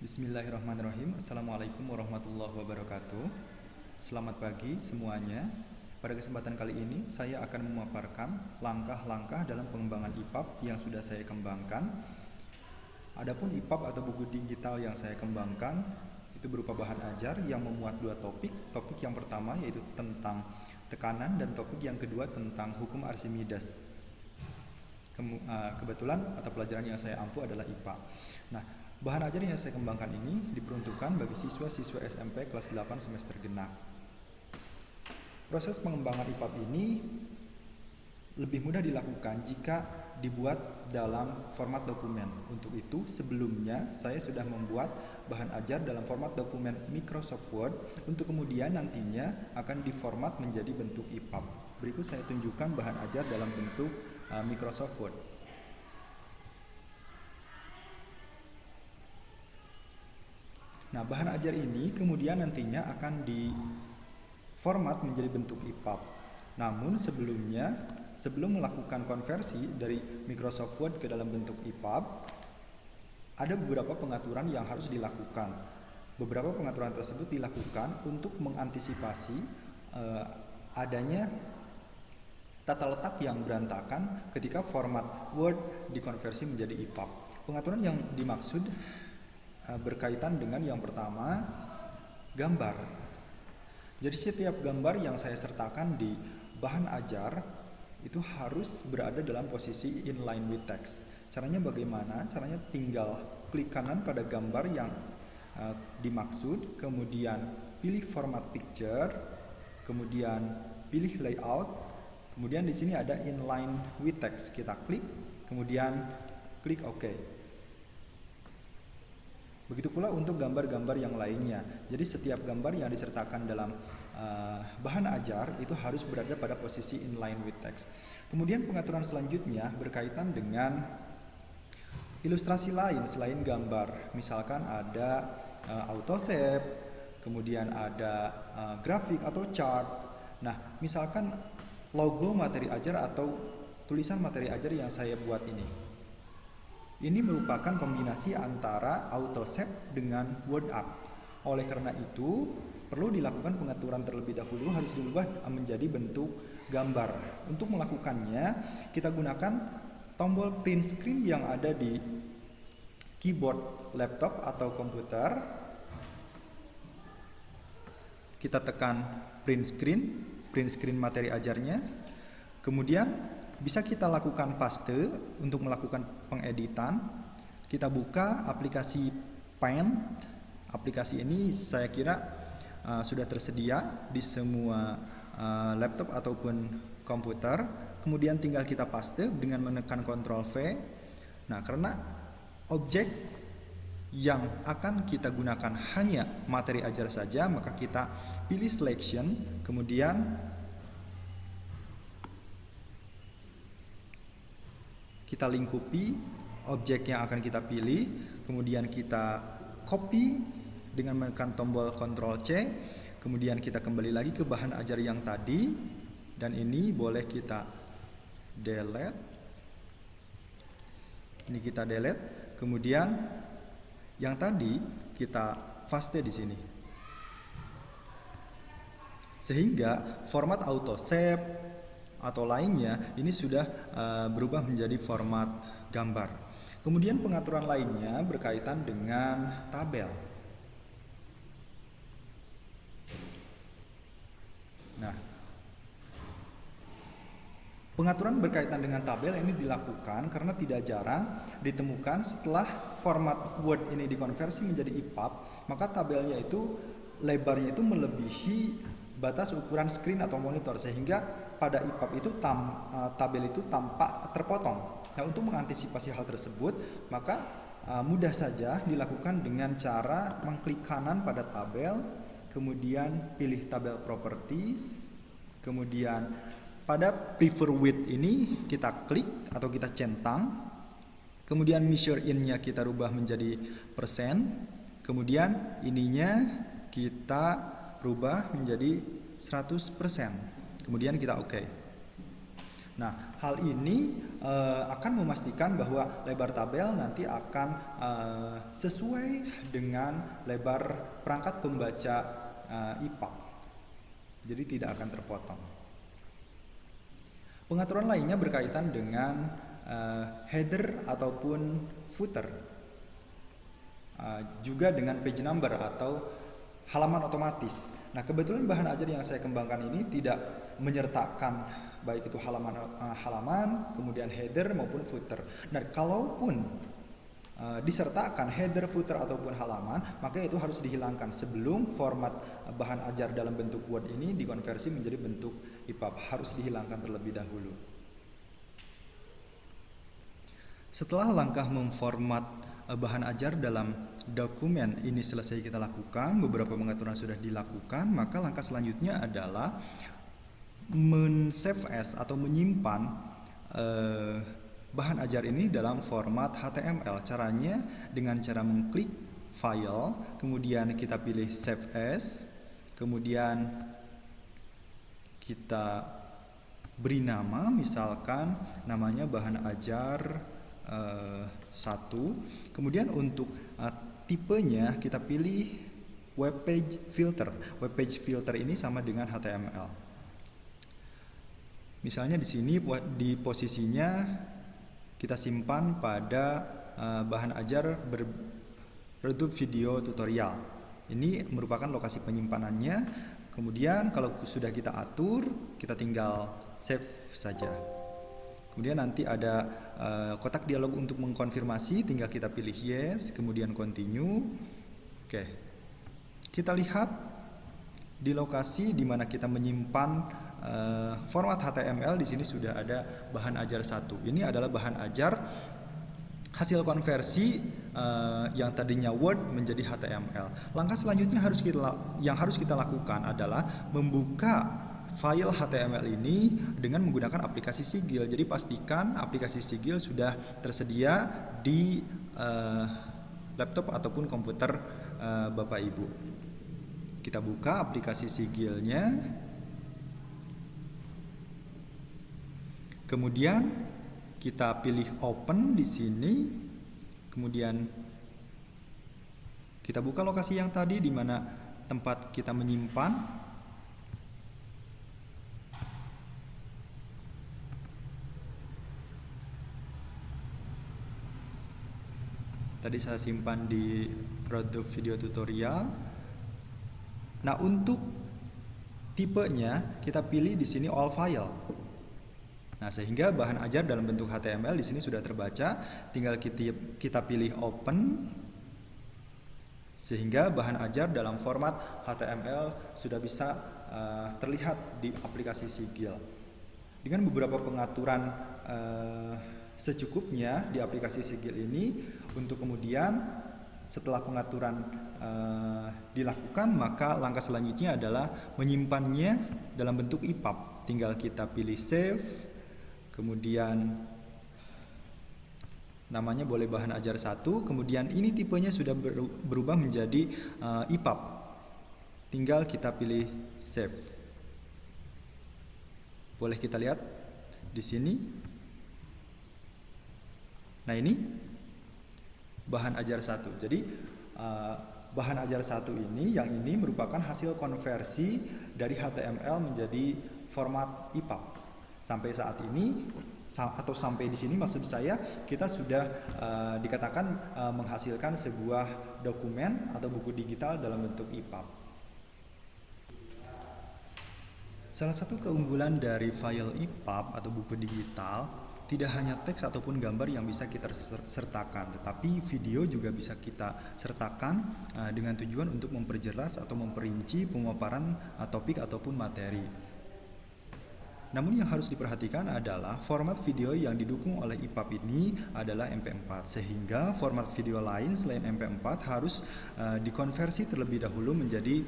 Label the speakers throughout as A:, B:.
A: Bismillahirrahmanirrahim. Assalamualaikum warahmatullahi wabarakatuh. Selamat pagi semuanya. Pada kesempatan kali ini saya akan memaparkan langkah-langkah dalam pengembangan IPAP yang sudah saya kembangkan. Adapun IPAP atau buku digital yang saya kembangkan itu berupa bahan ajar yang memuat dua topik. Topik yang pertama yaitu tentang tekanan dan topik yang kedua tentang hukum Archimedes. Kebetulan mata pelajaran yang saya ampu adalah IPA. Nah, bahan ajar yang saya kembangkan ini diperuntukkan bagi siswa-siswa SMP kelas 8 semester genap. Proses pengembangan IPAP ini lebih mudah dilakukan jika dibuat dalam format dokumen. Untuk itu, sebelumnya saya sudah membuat bahan ajar dalam format dokumen Microsoft Word untuk kemudian nantinya akan diformat menjadi bentuk IPAP. Berikut saya tunjukkan bahan ajar dalam bentuk Microsoft Word. Nah, bahan ajar ini kemudian nantinya akan diformat menjadi bentuk IPAP. Namun sebelum melakukan konversi dari Microsoft Word ke dalam bentuk IPAP, ada beberapa pengaturan yang harus dilakukan. Beberapa pengaturan tersebut dilakukan untuk mengantisipasi adanya tata letak yang berantakan ketika format Word dikonversi menjadi IPAP. Pengaturan yang dimaksud berkaitan dengan yang pertama, gambar. Jadi setiap gambar yang saya sertakan di bahan ajar itu harus berada dalam posisi inline with text. Caranya bagaimana? Caranya tinggal klik kanan pada gambar yang dimaksud, kemudian pilih format picture, kemudian pilih layout, kemudian di sini ada inline with text. Kita klik, kemudian klik OK. Begitu pula untuk gambar-gambar yang lainnya. Jadi setiap gambar yang disertakan dalam bahan ajar itu harus berada pada posisi inline with text. Kemudian pengaturan selanjutnya berkaitan dengan ilustrasi lain selain gambar. Misalkan ada auto save, kemudian ada grafik atau chart. Nah, misalkan logo materi ajar atau tulisan materi ajar yang saya buat ini. Ini merupakan kombinasi antara AutoSave dengan WordArt. Oleh karena itu, perlu dilakukan pengaturan terlebih dahulu, harus diubah menjadi bentuk gambar. Untuk melakukannya, kita gunakan tombol print screen yang ada di keyboard laptop atau komputer. Kita tekan print screen materi ajarnya. Kemudian bisa kita lakukan paste untuk melakukan pengeditan. Kita buka aplikasi Paint. Aplikasi ini saya kira sudah tersedia di semua laptop ataupun komputer. Kemudian tinggal kita paste dengan menekan Ctrl V. Nah, karena objek yang akan kita gunakan hanya materi ajar saja, maka kita pilih selection, kemudian kita lingkupi objek yang akan kita pilih, kemudian kita copy dengan menekan tombol Ctrl C, kemudian kita kembali lagi ke bahan ajar yang tadi, dan ini boleh kita delete. Ini kita delete, kemudian yang tadi kita paste di sini. Sehingga format auto save atau lainnya ini sudah berubah menjadi format gambar. Kemudian pengaturan lainnya berkaitan dengan tabel. Nah, pengaturan berkaitan dengan tabel ini dilakukan karena tidak jarang ditemukan setelah format Word ini dikonversi menjadi IPAP, maka tabelnya itu lebarnya itu melebihi batas ukuran screen atau monitor, sehingga pada IPAP itu tabel itu tampak terpotong. Nah, untuk mengantisipasi hal tersebut, maka mudah saja dilakukan dengan cara mengklik kanan pada tabel, kemudian pilih tabel properties, kemudian pada prefer width ini kita klik atau kita centang, kemudian measure in-nya kita rubah menjadi persen, kemudian ininya kita rubah menjadi 100%. Kemudian kita OK. Nah, hal ini akan memastikan bahwa lebar tabel nanti akan sesuai dengan lebar perangkat pembaca IPAP. Jadi tidak akan terpotong. Pengaturan lainnya berkaitan dengan header ataupun footer. Juga dengan page number atau halaman otomatis. Nah, kebetulan bahan ajar yang saya kembangkan ini tidak menyertakan baik itu halaman, kemudian header maupun footer. Nah, kalaupun disertakan header, footer ataupun halaman, maka itu harus dihilangkan sebelum format bahan ajar dalam bentuk Word ini dikonversi menjadi bentuk EPUB. Harus dihilangkan terlebih dahulu. Setelah langkah memformat bahan ajar dalam dokumen ini selesai kita lakukan, beberapa pengaturan sudah dilakukan, maka langkah selanjutnya adalah men-save as atau menyimpan bahan ajar ini dalam format HTML. Caranya dengan cara mengklik file, kemudian kita pilih save as, kemudian kita beri nama, misalkan namanya bahan ajar 1. Kemudian untuk tipenya kita pilih web page filter. Web page filter ini sama dengan HTML. Misalnya di sini di posisinya kita simpan pada bahan ajar berbentuk video tutorial. Ini merupakan lokasi penyimpanannya. Kemudian kalau sudah kita atur, kita tinggal save saja. Kemudian nanti ada kotak dialog untuk mengkonfirmasi, tinggal kita pilih yes, kemudian continue. Oke. Kita lihat di lokasi di mana kita menyimpan format HTML, di sini sudah ada bahan ajar 1. Ini adalah bahan ajar hasil konversi yang tadinya Word menjadi HTML. Langkah selanjutnya yang harus kita lakukan adalah membuka file HTML ini dengan menggunakan aplikasi Sigil. Jadi pastikan aplikasi Sigil sudah tersedia di laptop ataupun komputer Bapak Ibu. Kita buka aplikasi Sigilnya. Kemudian kita pilih open di sini. Kemudian kita buka lokasi yang tadi di mana tempat kita menyimpan. Tadi saya simpan di produk video tutorial. Nah, untuk tipenya kita pilih di sini all file. Nah, sehingga bahan ajar dalam bentuk HTML di sini sudah terbaca, tinggal kita pilih open, sehingga bahan ajar dalam format HTML sudah bisa terlihat di aplikasi Sigil. Dengan beberapa pengaturan secukupnya di aplikasi Sigil ini, untuk kemudian setelah pengaturan dilakukan, maka langkah selanjutnya adalah menyimpannya dalam bentuk EPUB. Tinggal kita pilih save. Kemudian namanya boleh bahan ajar 1, kemudian ini tipenya sudah berubah menjadi EPUB. Tinggal kita pilih save. Boleh kita lihat di sini. Nah, ini bahan ajar 1. Jadi bahan ajar 1 ini, yang ini merupakan hasil konversi dari HTML menjadi format EPUB. Sampai saat ini atau sampai di sini maksud saya, kita sudah dikatakan menghasilkan sebuah dokumen atau buku digital dalam bentuk EPUB. Salah satu keunggulan dari file EPUB atau buku digital, tidak hanya teks ataupun gambar yang bisa kita sertakan, tetapi video juga bisa kita sertakan dengan tujuan untuk memperjelas atau memperinci pemaparan topik ataupun materi. Namun yang harus diperhatikan adalah format video yang didukung oleh EPUB ini adalah MP4, sehingga format video lain selain MP4 harus dikonversi terlebih dahulu menjadi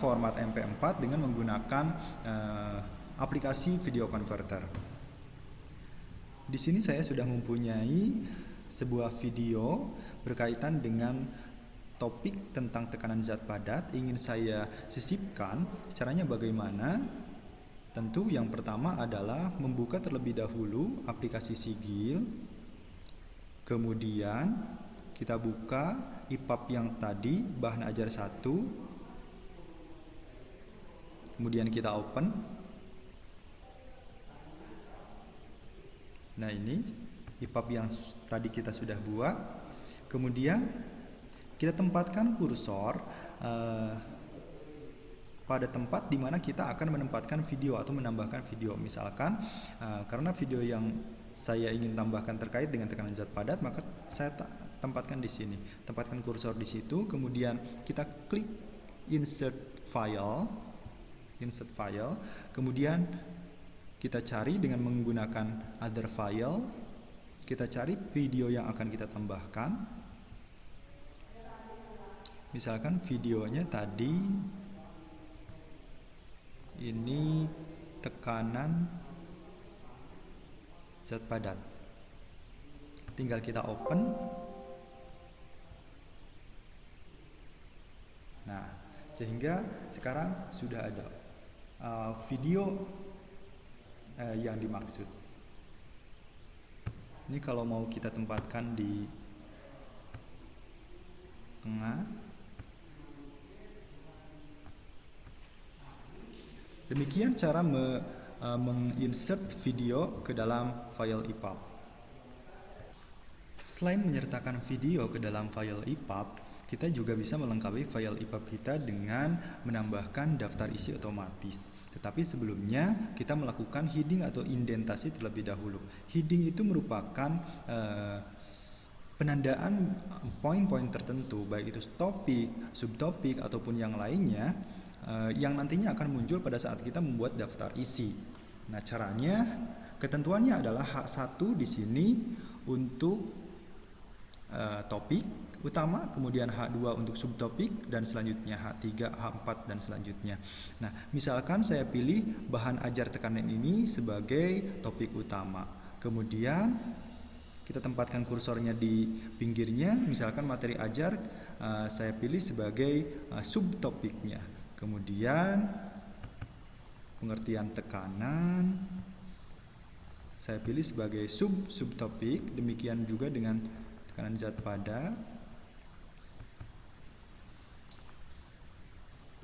A: format MP4 dengan menggunakan aplikasi video converter. Di sini saya sudah mempunyai sebuah video berkaitan dengan topik tentang tekanan zat padat, ingin saya sisipkan. Caranya bagaimana? Tentu yang pertama adalah membuka terlebih dahulu aplikasi Sigil. Kemudian kita buka EPUB yang tadi, bahan ajar 1. Kemudian kita open. Nah, ini EPUB yang tadi kita sudah buat. Kemudian kita tempatkan kursor pada tempat di mana kita akan menempatkan video atau menambahkan video. Misalkan karena video yang saya ingin tambahkan terkait dengan tekanan zat padat, maka saya tempatkan di sini. Tempatkan kursor di situ, kemudian kita klik insert file, kemudian kita cari dengan menggunakan other file. Kita cari video yang akan kita tambahkan. Misalkan videonya tadi ini tekanan zat padat. Tinggal kita open. Nah, sehingga sekarang sudah ada video yang dimaksud. Ini kalau mau kita tempatkan di tengah. Demikian cara menginsert video ke dalam file EPUB. Selain menyertakan video ke dalam file EPUB, kita juga bisa melengkapi file EPUB kita dengan menambahkan daftar isi otomatis. Tetapi sebelumnya kita melakukan heading atau indentasi terlebih dahulu. Heading itu merupakan penandaan poin-poin tertentu, baik itu topik, subtopik ataupun yang lainnya, yang nantinya akan muncul pada saat kita membuat daftar isi. Nah, caranya, ketentuannya adalah H1 di sini untuk topik utama, kemudian H2 untuk subtopik, dan selanjutnya H3, H4, dan selanjutnya. Nah, misalkan saya pilih bahan ajar tekanan ini sebagai topik utama. Kemudian kita tempatkan kursornya di pinggirnya, misalkan materi ajar saya pilih sebagai subtopiknya. Kemudian pengertian tekanan saya pilih sebagai subtopik. Demikian juga dengan tekanan zat padat.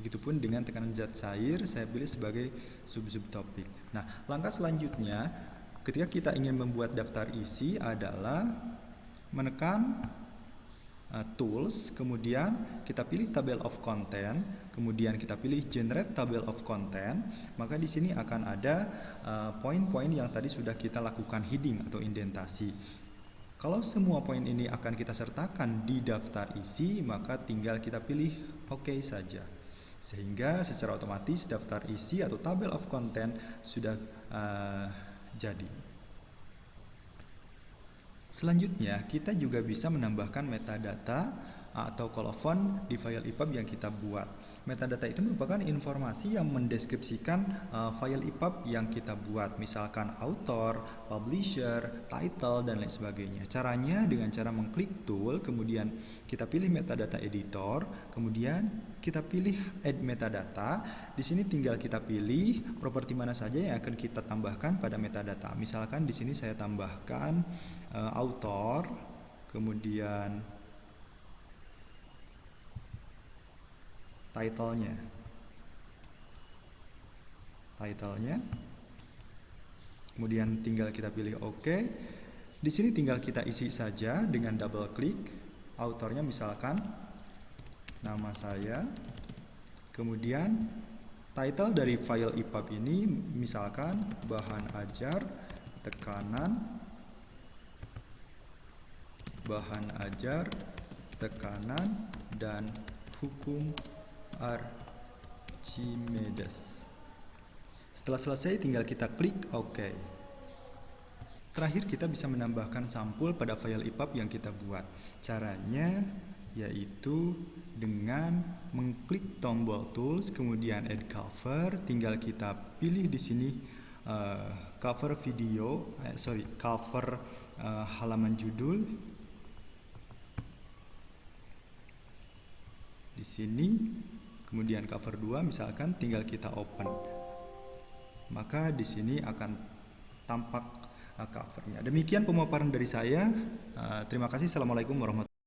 A: Begitupun dengan tekanan zat cair saya pilih sebagai subtopik. Nah, langkah selanjutnya ketika kita ingin membuat daftar isi adalah menekan tools, kemudian kita pilih table of content, kemudian kita pilih generate table of content. Maka di sini akan ada poin-poin yang tadi sudah kita lakukan heading atau indentasi. Kalau semua poin ini akan kita sertakan di daftar isi, maka tinggal kita pilih OK saja. Sehingga secara otomatis daftar isi atau table of content sudah jadi. Selanjutnya, kita juga bisa menambahkan metadata atau kolofon di file EPUB yang kita buat. Metadata itu merupakan informasi yang mendeskripsikan file EPUB yang kita buat, misalkan author, publisher, title, dan lain sebagainya. Caranya dengan cara mengklik tool, kemudian kita pilih metadata editor, kemudian kita pilih add metadata. Di sini tinggal kita pilih properti mana saja yang akan kita tambahkan pada metadata. Misalkan di sini saya tambahkan author, kemudian title-nya, kemudian tinggal kita pilih OK. Di sini tinggal kita isi saja dengan double klik. Autornya misalkan nama saya, kemudian title dari file EPUB ini misalkan bahan ajar tekanan dan hukum Archimedes. Setelah selesai tinggal kita klik OK. Terakhir kita bisa menambahkan sampul pada file EPUB yang kita buat. Caranya yaitu dengan mengklik tombol tools, kemudian add cover, tinggal kita pilih di sini cover halaman judul. Di sini, kemudian cover 2 misalkan tinggal kita open. maka di sini akan tampak covernya. Demikian pemaparan dari saya. Terima kasih. Assalamualaikum warahmatullahi wabarakatuh.